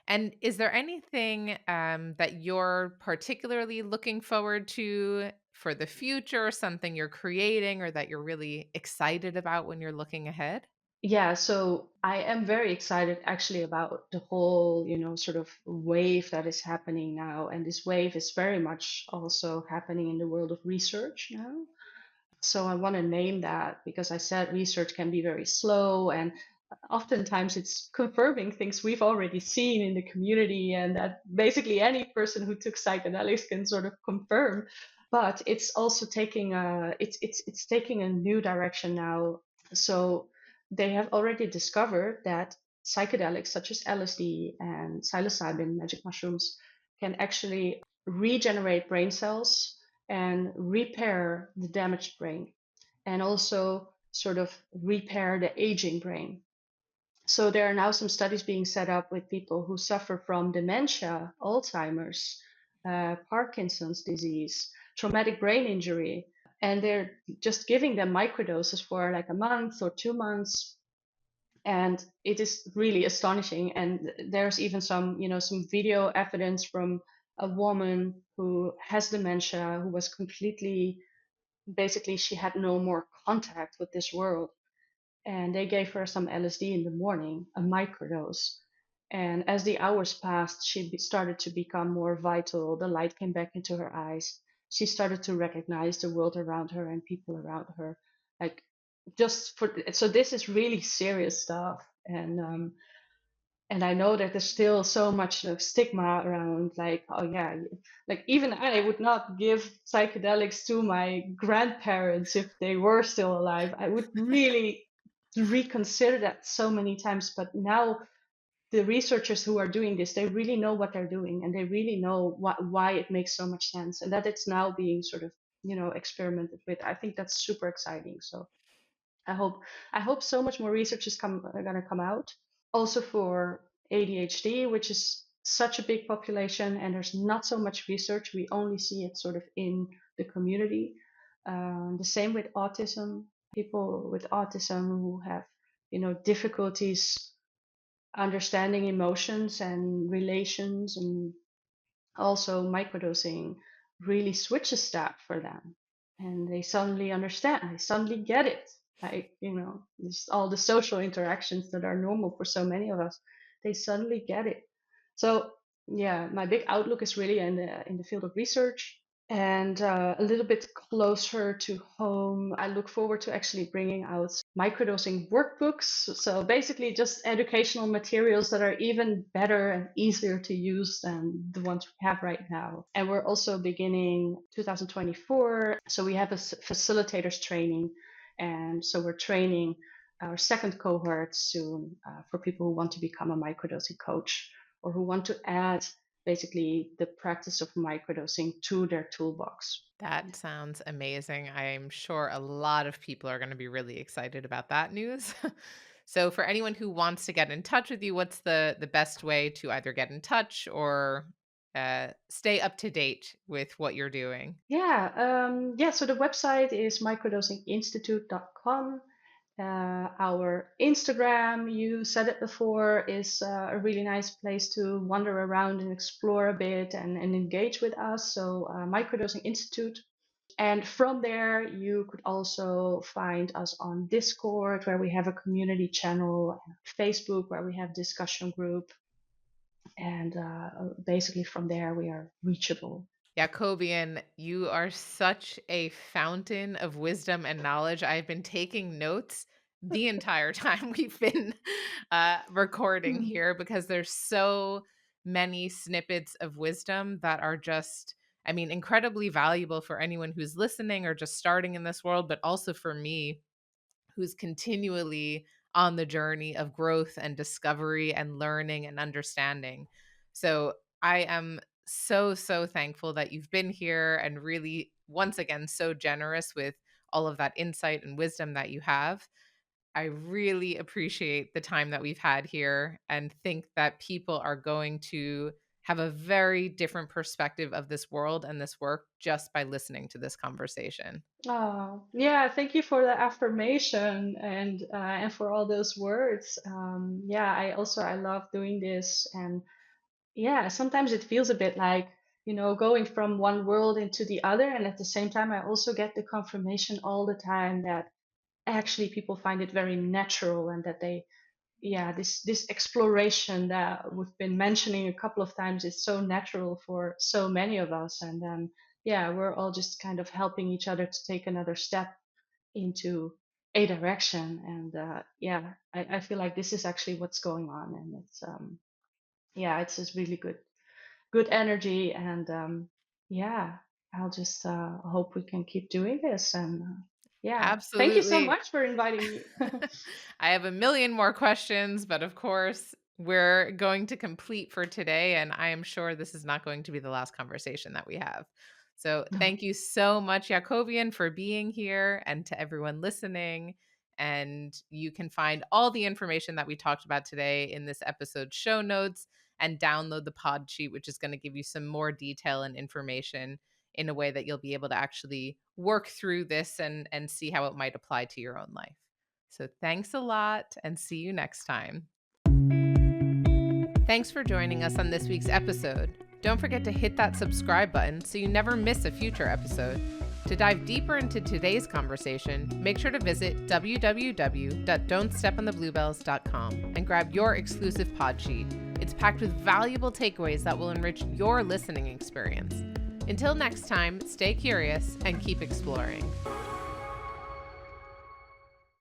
Speaker 1: And is there anything that you're particularly looking forward to for the future, something you're creating or that you're really excited about when you're looking ahead?
Speaker 2: Yeah, so I am very excited actually about the whole, sort of wave that is happening now. And this wave is very much also happening in the world of research now. So I want to name that because I said research can be very slow, and oftentimes it's confirming things we've already seen in the community and that basically any person who took psychedelics can sort of confirm. But it's also taking it's taking a new direction now. So they have already discovered that psychedelics such as LSD and psilocybin, magic mushrooms, can actually regenerate brain cells and repair the damaged brain, and also sort of repair the aging brain. So there are now some studies being set up with people who suffer from dementia, Alzheimer's, Parkinson's disease, traumatic brain injury, and they're just giving them microdoses for like a month or 2 months, and it is really astonishing. And there's even some video evidence from a woman who has dementia, who was completely, basically she had no more contact with this world, and they gave her some LSD in the morning, a microdose. And as the hours passed, she started to become more vital. The light came back into her eyes. She started to recognize the world around her and people around her. Like, just for so this is really serious stuff. And I know that there's still so much stigma around, like, oh yeah, like even I would not give psychedelics to my grandparents if they were still alive. I would really reconsider that so many times. But now the researchers who are doing this, they really know what they're doing, and they really know why it makes so much sense, and that it's now being sort of experimented with. I think that's super exciting. So I hope I hope so much more research is going to come out. Also for ADHD, which is such a big population, and there's not so much research. We only see it sort of in the community. The same with autism. People with autism who have, difficulties understanding emotions and relations, and also microdosing really switches that for them, and they suddenly understand, they suddenly get it. Like, just all the social interactions that are normal for so many of us, they suddenly get it. So yeah, my big outlook is really in the field of research. And a little bit closer to home, I look forward to actually bringing out microdosing workbooks. So basically, just educational materials that are even better and easier to use than the ones we have right now. And we're also beginning 2024. So we have a facilitators training. And so we're training our second cohort soon for people who want to become a microdosing coach, or who want to add basically the practice of microdosing to their toolbox.
Speaker 1: That sounds amazing. I'm sure a lot of people are going to be really excited about that news. So for anyone who wants to get in touch with you, what's the best way to either get in touch or stay up to date with what you're doing?
Speaker 2: Yeah, so the website is microdosinginstitute.com. Our Instagram, you said it before, is a really nice place to wander around and explore a bit and engage with us. So, Microdosing Institute. And from there, you could also find us on Discord, where we have a community channel, Facebook, where we have discussion group, and basically from there we are reachable.
Speaker 1: Jakobien, you are such a fountain of wisdom and knowledge. I've been taking notes the entire time we've been recording
Speaker 2: Hmm.
Speaker 1: here because there's so many snippets of wisdom that are just, I mean, incredibly valuable for anyone who's listening or just starting in this world, but also for me who's continually on the journey of growth and discovery and learning and understanding. So I am so, so thankful that you've been here and really once again so generous with all of that insight and wisdom that you have. I really appreciate the time that we've had here and think that people are going to have a very different perspective of this world and this work just by listening to this conversation.
Speaker 2: Oh, yeah, thank you for the affirmation and for all those words. Yeah, I love doing this, and yeah, sometimes it feels a bit like, going from one world into the other, and at the same time I also get the confirmation all the time that actually people find it very natural, and that they, yeah, this exploration that we've been mentioning a couple of times is so natural for so many of us. And then, yeah, we're all just kind of helping each other to take another step into a direction. And yeah, I feel like this is actually what's going on, and it's yeah, it's just really good energy. And yeah, I'll just hope we can keep doing this. And yeah, thank you so
Speaker 1: Absolutely.
Speaker 2: much for inviting me.
Speaker 1: I have a million more questions, but of course, we're going to complete for today. And I am sure this is not going to be the last conversation that we have. So
Speaker 2: No.
Speaker 1: thank you so much, Jakobien, for being here, and to everyone listening. And you can find all the information that we talked about today in this episode's show notes, and download the pod sheet, which is going to give you some more detail and information in a way that you'll be able to actually work through this and see how it might apply to your own life. So thanks a lot, and see you next time. Thanks for joining us on this week's episode. Don't forget to hit that subscribe button so you never miss a future episode. To dive deeper into today's conversation, make sure to visit www.don'tsteponthebluebells.com and grab your exclusive pod sheet. It's packed with valuable takeaways that will enrich your listening experience. Until next time, stay curious and keep exploring.